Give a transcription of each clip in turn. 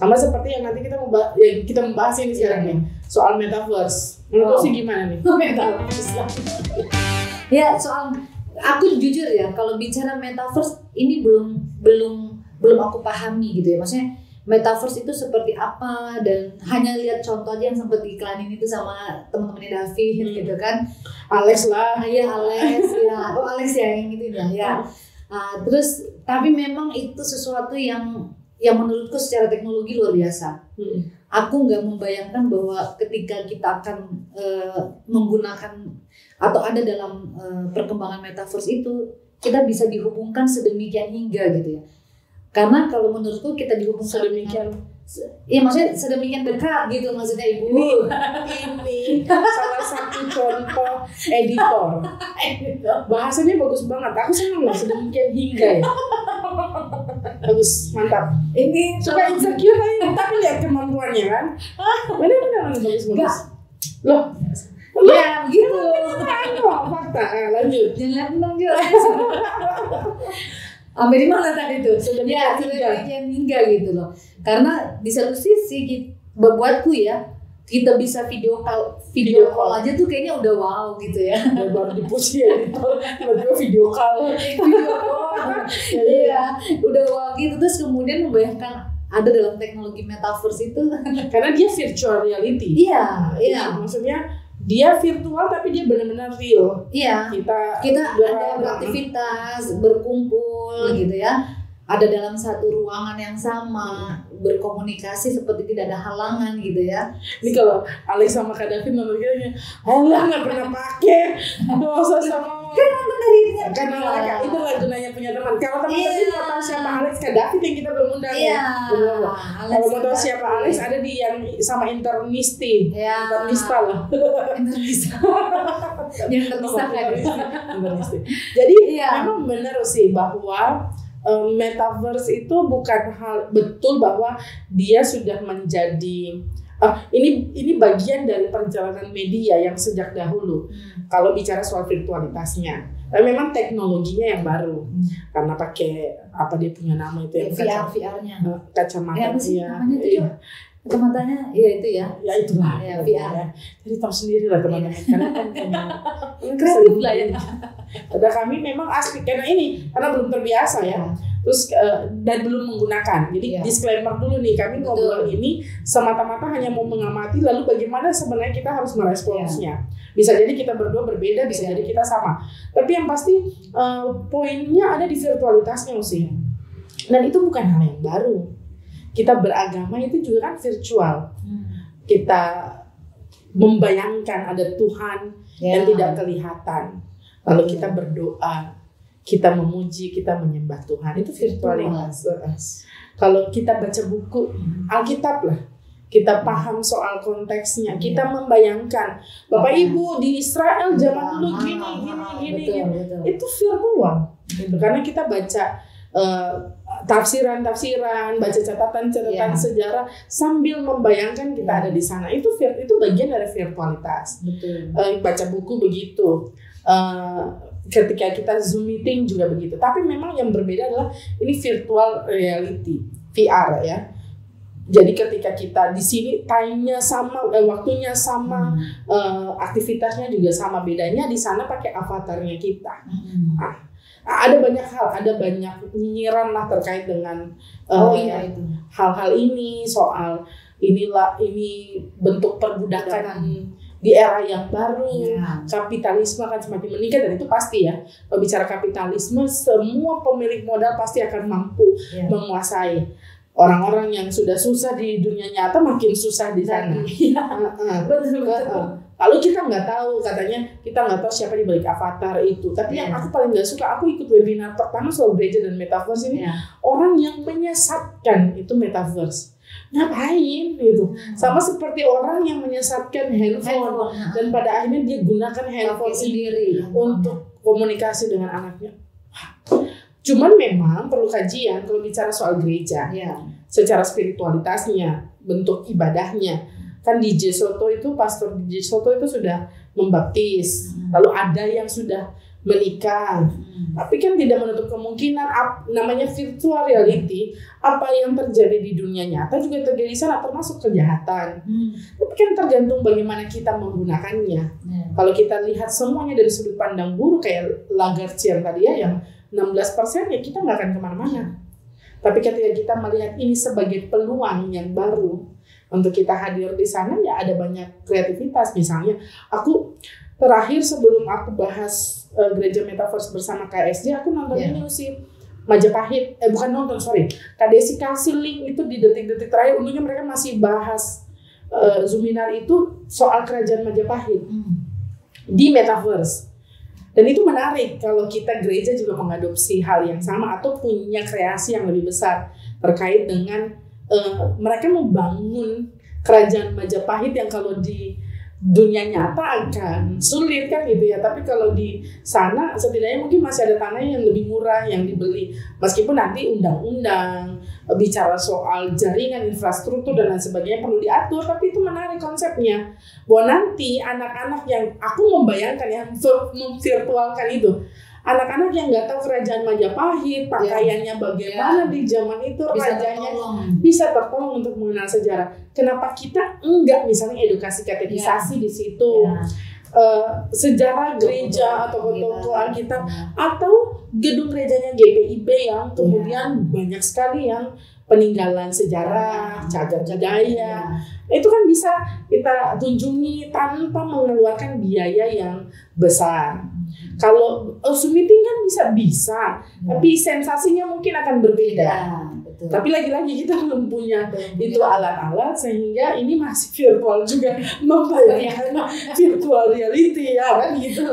Sama seperti yang nanti kita membahas ini sekarang nih, soal metaverse. Menurut sih gimana nih? Metaverse. Ya, soal aku jujur ya, kalau bicara metaverse ini belum aku pahami gitu ya. Maksudnya metaverse itu seperti apa, dan hanya lihat contoh aja yang sempat diiklanin itu sama teman-temannya David gitu kan. Alex lah. Iya, Alex ya. Oh, Alex ya yang itu ya. Terus tapi memang itu sesuatu yang menurutku secara teknologi luar biasa. Aku nggak membayangkan bahwa ketika kita akan menggunakan atau ada dalam perkembangan metaverse itu, kita bisa dihubungkan sedemikian hingga gitu ya. Karena kalau menurutku kita dihubungkan sedemikian, ya maksudnya sedemikian dekat gitu maksudnya Ibu. Ini salah satu contoh editor. Bahasanya bagus banget. Aku senang loh, sedemikian hingga ya. Bagus, mantap. Ini suka insecure tapi lihat kemampuannya kan. Benar bagus. Loh. Ya begitu. Fakta. Lanjut. Jangan dong juga. Sampai di mana tadi itu? Sedemikian hingga gitu loh. Karena di satu sisi buatku ya, kita bisa video call aja tuh kayaknya udah wow gitu ya. Baru dipuji ya, tiba-tiba video call. Iya, udah wow gitu. Terus kemudian membayangkan ada dalam teknologi metaverse itu. Karena dia virtual reality. Iya. Maksudnya dia virtual tapi dia benar-benar real. Iya. Kita ada beraktivitas, berkumpul gitu ya. Ada dalam satu ruangan yang sama, berkomunikasi seperti tidak ada halangan gitu ya. Ini kalau Alex sama Kak David namanya, Allah nggak pernah pakai, dosa sama. Karena mereka itu lah gunanya punya teman. Kalau teman-teman mau tahu siapa Alex, Kak David yang kita belum undang ya. Kalau mau tahu siapa Alex, ada di yang sama Internisti, Internista lah. Internista. Yang terpisahkan. Internisti. Jadi memang benar sih bahwa metaverse itu bukan hal betul bahwa dia sudah menjadi ini bagian dari perjalanan media yang sejak dahulu. Kalau bicara soal virtualitasnya, tapi memang teknologinya yang baru karena pakai apa dia punya nama itu yang VR-nya kacamata kacamatanya itu ya itulah ya, VR ya. Jadi tahu sendiri lah teman-teman karena kan kreatif lah ya. Pada kami memang asli karena belum terbiasa ya. Terus dan belum menggunakan. Jadi disclaimer dulu nih, kami ngobrol ini semata-mata hanya mau mengamati lalu bagaimana sebenarnya kita harus meresponsnya. Bisa jadi kita berdua berbeda, bisa jadi kita sama. Tapi yang pasti poinnya ada di virtualitasnya sih. Dan itu bukan hal yang baru. Kita beragama itu juga kan virtual. Kita membayangkan ada Tuhan yang tidak kelihatan. Lalu kita berdoa, kita memuji, kita menyembah Tuhan. Itu virtualitas. Kalau kita baca buku Alkitab lah, kita paham soal konteksnya, kita membayangkan Bapak Ibu di Israel zaman dulu gini. Itu virtual. Karena kita baca tafsiran, baca catatan sejarah sambil membayangkan kita ada di sana. Itu bagian dari virtualitas. Baca buku begitu. Ketika kita Zoom meeting juga begitu. Tapi memang yang berbeda adalah ini virtual reality, VR ya. Jadi ketika kita di sini time-nya sama, waktunya sama, aktivitasnya juga sama. Bedanya di sana pakai avatarnya kita. Ada banyak hal, ada banyak nyinyiran lah terkait dengan hal-hal ini, soal ini bentuk perbudakan di era yang baru. Kapitalisme akan semakin meningkat dan itu pasti ya. Kalau bicara kapitalisme, semua pemilik modal pasti akan mampu menguasai. Orang-orang yang sudah susah di dunia nyata makin susah di sana. Betul. Lalu kita nggak tahu, katanya kita nggak tahu siapa di balik avatar itu. Tapi yang aku paling nggak suka, aku ikut webinar pertama soal gereja dan metaverse ini, orang yang menyesatkan itu metaverse. Ngapain gitu? Sama seperti orang yang menyesatkan handphone dan pada akhirnya dia gunakan handphone sendiri untuk komunikasi dengan anaknya. Cuman memang perlu kajian kalau bicara soal gereja, secara spiritualitasnya, bentuk ibadahnya. Kan DJ Soto itu, pastor DJ Soto itu sudah membaptis, lalu ada yang sudah menikah. Tapi kan tidak menutup kemungkinan namanya virtual reality, apa yang terjadi di dunia nyata juga terjadi di sana, termasuk kejahatan. Tapi kan tergantung bagaimana kita menggunakannya. Kalau kita lihat semuanya dari sudut pandang buruk kayak Lagarde yang tadi ya, yang 16% ya kita nggak akan kemana-mana. Tapi ketika kita melihat ini sebagai peluang yang baru untuk kita hadir di sana, ya ada banyak kreativitas. Misalnya aku terakhir sebelum aku bahas gereja metaverse bersama KSJ, aku nonton ini sih Majapahit, bukan nonton, sorry, Kak Desi kasih link itu di detik-detik terakhir. Untungnya mereka masih bahas Zoominar itu soal kerajaan Majapahit di metaverse. Dan itu menarik kalau kita gereja juga mengadopsi hal yang sama atau punya kreasi yang lebih besar terkait dengan mereka membangun kerajaan Majapahit yang kalau di dunia nyata akan sulit kan gitu ya, tapi kalau di sana setidaknya mungkin masih ada tanah yang lebih murah yang dibeli, meskipun nanti undang-undang bicara soal jaringan infrastruktur dan lain sebagainya perlu diatur. Tapi itu menarik konsepnya, bahwa nanti anak-anak yang aku membayangkan yang memvirtualkan itu, anak-anak yang nggak tahu kerajaan Majapahit, pakaiannya bagaimana di zaman itu, rajanya bisa tertolong untuk mengenal sejarah. Kenapa kita enggak misalnya edukasi katekisasi di situ, sejarah gereja atau toko Alkitab atau gedung gerejanya GPIB yang kemudian banyak sekali yang peninggalan sejarah, cagar budaya. Itu kan bisa kita kunjungi tanpa mengeluarkan biaya yang besar. Kalau Zoom meeting kan bisa, tapi sensasinya mungkin akan berbeda. Betul. Tapi lagi-lagi kita belum punya itu alat-alat, sehingga ini masih virtual juga, membayangkan virtual reality ya kan gitu.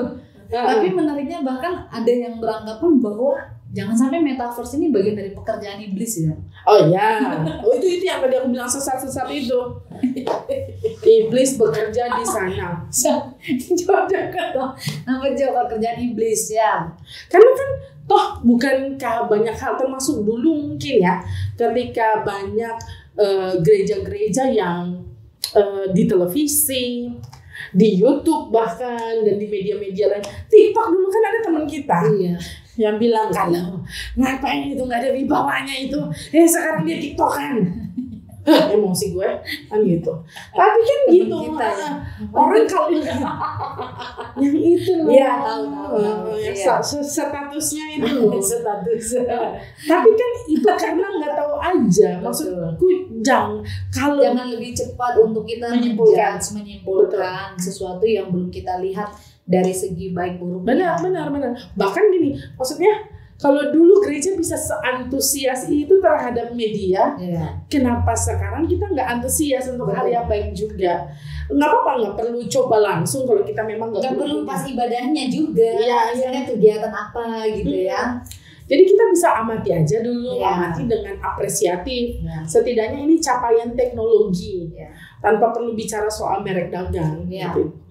Tapi menariknya bahkan ada yang beranggapan bahwa jangan sampai metaverse ini bagian dari pekerjaan iblis ya. Oh ya, itu yang tadi aku bilang sesat-sesat itu. Iblis bekerja di sana. Nama pekerjaan iblis ya. Karena kan toh bukankah banyak hal, termasuk dulu mungkin ya, ketika banyak gereja-gereja yang di televisi, di YouTube bahkan, dan di media-media lain. TikTok dulu kan ada teman kita. Iya. Yang bilang kalau ngapain itu nggak ada wibawanya itu, sekarang dia TikTokan. Emosi gue kan gitu. Tapi kan gitu kita, orang kalau yang itu loh, ya, tahu. Statusnya itu status. Tapi kan itu karena nggak tahu aja. Maksudku jangan lebih cepat untuk kita menyimpulkan sesuatu yang belum kita lihat dari segi baik buruknya. Benar. Bahkan gini, maksudnya kalau dulu gereja bisa seantusias itu terhadap media, kenapa sekarang kita nggak antusias untuk hal yang baik juga? Nggak apa-apa, nggak perlu coba langsung kalau kita memang nggak perlu pas ibadahnya juga. Misalnya kegiatan apa gitu ya. Jadi kita bisa amati aja dulu, amati dengan apresiatif. Setidaknya ini capaian teknologi, tanpa perlu bicara soal merek dagang.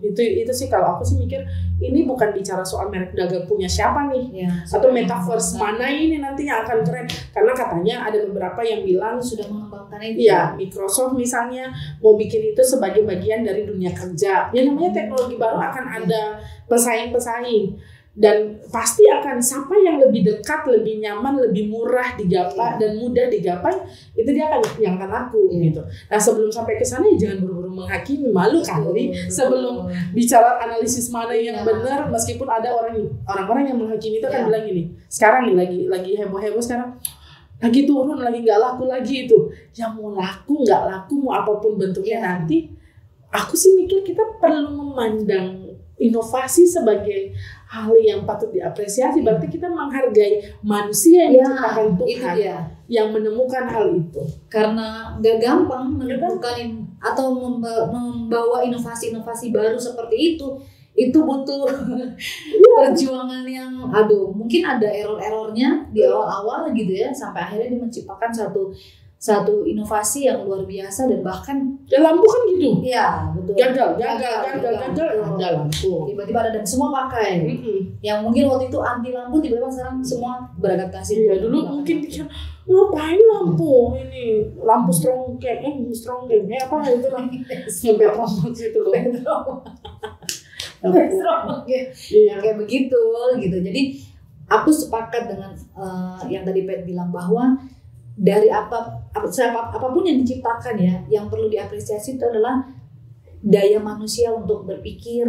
Itu sih kalau aku sih mikir, ini bukan bicara soal merek dagang punya siapa nih, atau metaverse mana ini nantinya akan keren. Karena katanya ada beberapa yang bilang sudah mengembangkan itu. Ya, Microsoft misalnya mau bikin itu sebagai bagian dari dunia kerja. Ya namanya teknologi baru akan ada pesaing-pesaing. Dan pasti akan siapa yang lebih dekat, lebih nyaman, lebih murah digapai dan mudah digapai, itu dia akan yang akan laku gitu. Nah sebelum sampai ke sana ya jangan buru-buru menghakimi, malu kali sebelum bicara analisis mana yang benar, meskipun ada orang-orang yang menghakimi itu akan bilang gini, sekarang nih lagi heboh-heboh sekarang, lagi turun, lagi nggak laku lagi itu, yang mau laku nggak laku mau apapun bentuknya nanti, aku sih mikir kita perlu memandang inovasi sebagai hal yang patut diapresiasi. Berarti kita menghargai manusia yang diciptakan Tuhan yang menemukan hal itu. Karena gak gampang menemukan atau membawa inovasi-inovasi baru seperti itu. Itu butuh perjuangan yang mungkin ada error-errornya di awal-awal gitu ya, sampai akhirnya dia menciptakan satu inovasi yang luar biasa. Dan bahkan lampu kan gitu. Iya, betul. Gagal ada lampu. Tiba-tiba ada dan semua pakai. Yang mungkin waktu itu anti lampu, tiba-tiba sekarang semua beradaptasi. Iya, dulu mungkin pikir ngapain lampu ini, lampu strong apa itu lah. Sampai promosi itu loh. Ya, kayak begitu gitu. Jadi aku sepakat dengan yang tadi Pet bilang bahwa dari apapun yang diciptakan ya, yang perlu diapresiasi itu adalah daya manusia untuk berpikir,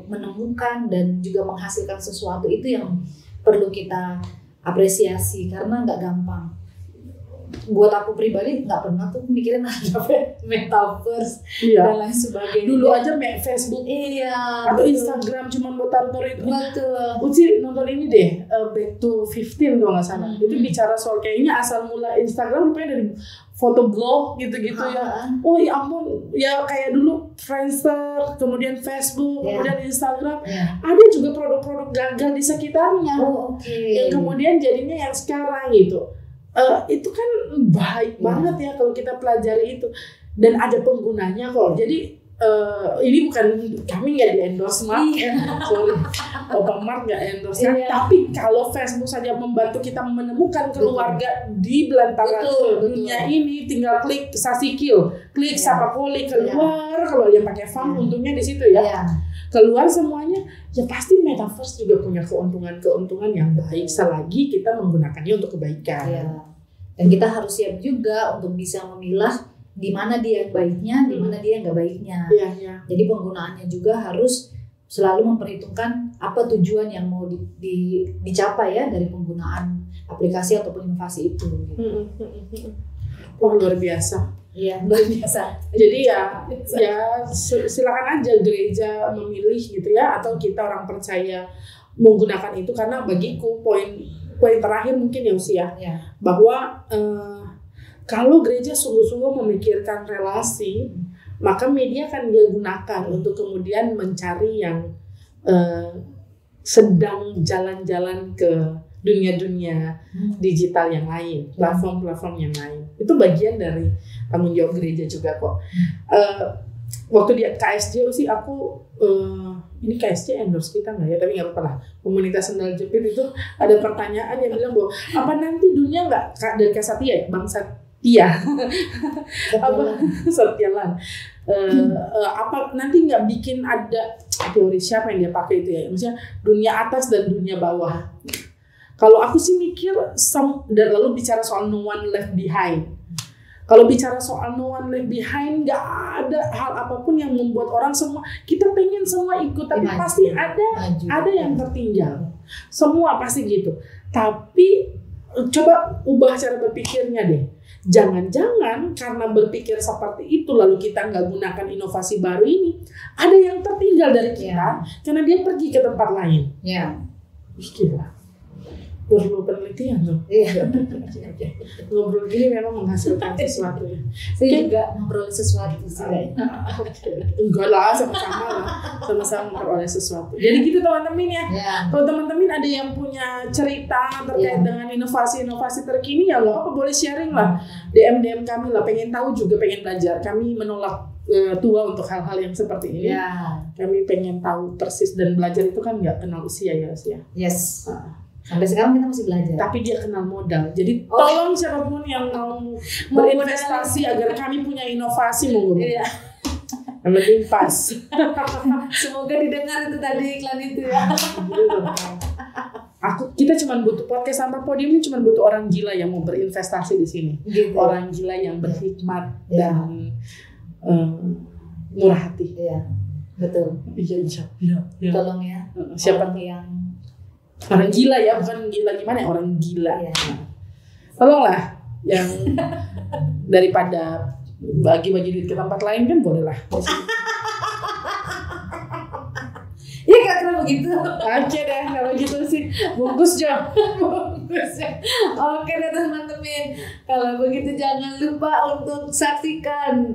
menemukan dan juga menghasilkan sesuatu. Itu yang perlu kita apresiasi karena nggak gampang. Buat aku pribadi nggak pernah tuh mikirin ada metaverse dan lain sebagainya. Dulu aja Facebook atau betul. Instagram cuma buat taruh itu. Betul. Uci nonton ini deh, Back to 15 kalau nggak salah. Itu bicara soal kayaknya asal mula Instagram rupanya dari foto blog gitu-gitu ya. Oh ya ampun, ya kayak dulu Friendster, kemudian Facebook, kemudian Instagram. Ada juga produk-produk gagal di sekitarnya. Yang kemudian jadinya yang sekarang gitu. Itu kan baik banget ya kalau kita pelajari itu, dan ada penggunanya kok. Jadi ini bukan, kami nggak di endorse Mark, sorry, Opa Mark nggak endorse. Tapi kalau Facebook saja membantu kita menemukan keluarga di belantara dunia ini, tinggal klik Sasikil, klik Sapakoli keluar. Kalau yang pakai farm untungnya di situ ya. Keluar semuanya, ya pasti metaverse juga punya keuntungan yang baik selagi kita menggunakannya untuk kebaikan. Dan kita harus siap juga untuk bisa memilah di mana dia yang baiknya, di mana dia yang nggak baiknya. Jadi penggunaannya juga harus selalu memperhitungkan apa tujuan yang mau dicapai ya dari penggunaan aplikasi ataupun inovasi itu. Wah, luar biasa. Iya, luar biasa. Jadi ya silakan aja gereja memilih gitu ya, atau kita orang percaya menggunakan itu, karena bagiku poin terakhir mungkin ya usia bahwa kalau gereja sungguh-sungguh memikirkan relasi, maka media akan dia gunakan untuk kemudian mencari yang sedang jalan-jalan ke dunia-dunia digital yang lain, platform-platform yang lain. Itu bagian dari tanggung jawab gereja juga kok. Waktu di KSJ sih aku ini KSJ endorse kita nggak ya, tapi nggak apa-apa lah. Komunitas sendal jepit itu ada pertanyaan yang bilang bahwa apa nanti dunia nggak, dari Kak Satya ya, Bang Satya apa Satyalan apa nanti nggak bikin ada teori, siapa yang dia pakai itu ya, maksudnya dunia atas dan dunia bawah. Kalau aku sih mikir dan lalu bicara soal no one left behind. Kalau bicara soal no one left behind, nggak ada hal apapun yang membuat orang semua, kita pengen semua ikut, tapi pasti ada yang tertinggal. Semua pasti gitu. Tapi coba ubah cara berpikirnya deh. Jangan-jangan karena berpikir seperti itu lalu kita nggak gunakan inovasi baru ini, ada yang tertinggal dari kita karena dia pergi ke tempat lain. Gila. Perlu penelitian tuh. Ngobrol gini memang menghasilkan sesuatu ya. Saya juga memperoleh sesuatu sih. Enggak lah, sama-sama memperoleh sesuatu. Jadi gitu teman-teman ya. Kalau teman-teman ada yang punya cerita terkait dengan inovasi-inovasi terkini, ya nggak apa-apa, boleh sharing lah. DM kami lah, pengen tahu juga, pengen belajar. Kami menolak tua untuk hal-hal yang seperti ini. Kami pengen tahu persis, dan belajar itu kan nggak kenal usia ya. Yes. Sampai sekarang kita masih belajar. Tapi dia kenal modal. Jadi tolong siapapun yang mau berinvestasi agar kami punya inovasi, monggo. Yang penting pas. Semoga didengar itu tadi iklan itu ya. Kita cuma butuh podcast Tanpa Podium ini, cuma butuh orang gila yang mau berinvestasi di sini. Orang gila yang berhikmat dan murah hati. Betul. Iya. Tolong ya. Siapa yang orang gila ya, bukan gila gimana ya, orang gila. Tolonglah yang daripada bagi-bagi duit ke tempat lain kan boleh lah. Ya kira-kira begitu. Oke deh kalau gitu sih, bungkus Jo. Oke deh teman-teman, kalau begitu jangan lupa untuk saksikan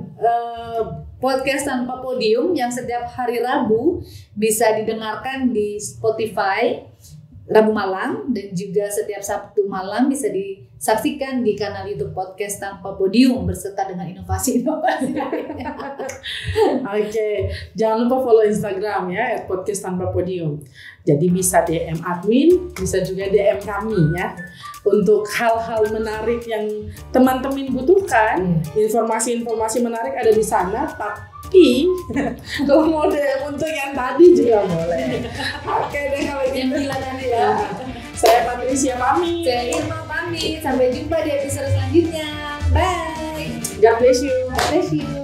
podcast Tanpa Podium yang setiap hari Rabu bisa didengarkan di Spotify Rabu malam, dan juga setiap Sabtu malam bisa disaksikan di kanal YouTube Podcast Tanpa Podium beserta dengan inovasi-inovasi lainnya. Oke, jangan lupa follow Instagram ya @podcast tanpa podium. Jadi bisa DM admin, bisa juga DM kami ya untuk hal-hal menarik yang teman-teman butuhkan. Informasi-informasi menarik ada di sana. Tapi kalau mode untuk yang tadi juga boleh. Oke deh kalau Yang gitu. gila tadi ya. Saya Patricia pamit. Saya Irma pamit. Sampai jumpa di episode selanjutnya. Bye. God bless you. God bless you.